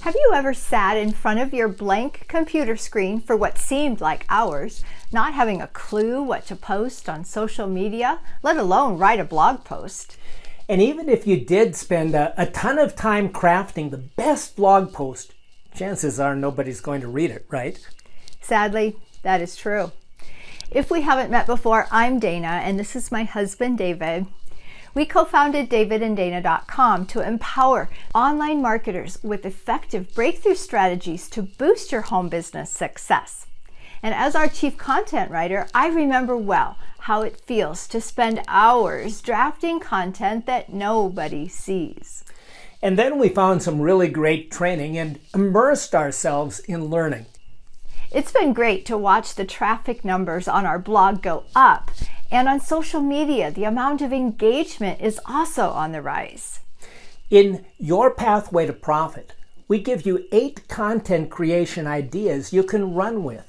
Have you ever sat in front of your blank computer screen for what seemed like hours, not having a clue what to post on social media, let alone write a blog post? And even if you did spend a ton of time crafting the best blog post, chances are nobody's going to read it, right? Sadly, that is true. If we haven't met before, I'm Dana, and this is my husband, David. We co-founded AskDavidnDana.com to empower online marketers with effective breakthrough strategies to boost your home business success. And as our chief content writer, I remember well how it feels to spend hours drafting content that nobody sees. And then we found some really great training and immersed ourselves in learning. It's been great to watch the traffic numbers on our blog go up, and on social media, the amount of engagement is also on the rise. In Your Pathway to Profit, we give you 8 content creation ideas you can run with.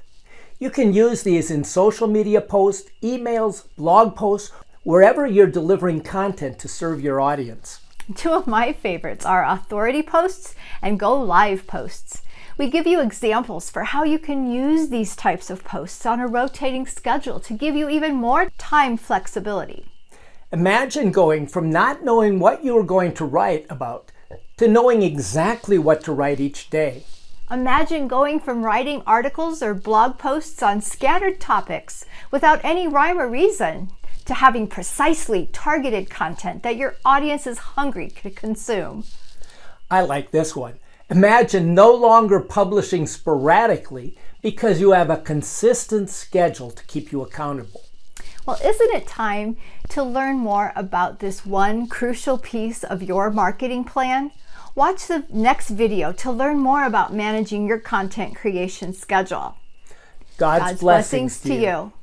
You can use these in social media posts, emails, blog posts, wherever you're delivering content to serve your audience. 2 of my favorites are authority posts and go live posts. We give you examples for how you can use these types of posts on a rotating schedule to give you even more time flexibility. Imagine going from not knowing what you were going to write about to knowing exactly what to write each day. Imagine going from writing articles or blog posts on scattered topics without any rhyme or reason to having precisely targeted content that your audience is hungry to consume. I like this one. Imagine no longer publishing sporadically because you have a consistent schedule to keep you accountable. Well, isn't it time to learn more about this one crucial piece of your marketing plan? Watch the next video to learn more about managing your content creation schedule. God's blessings to you.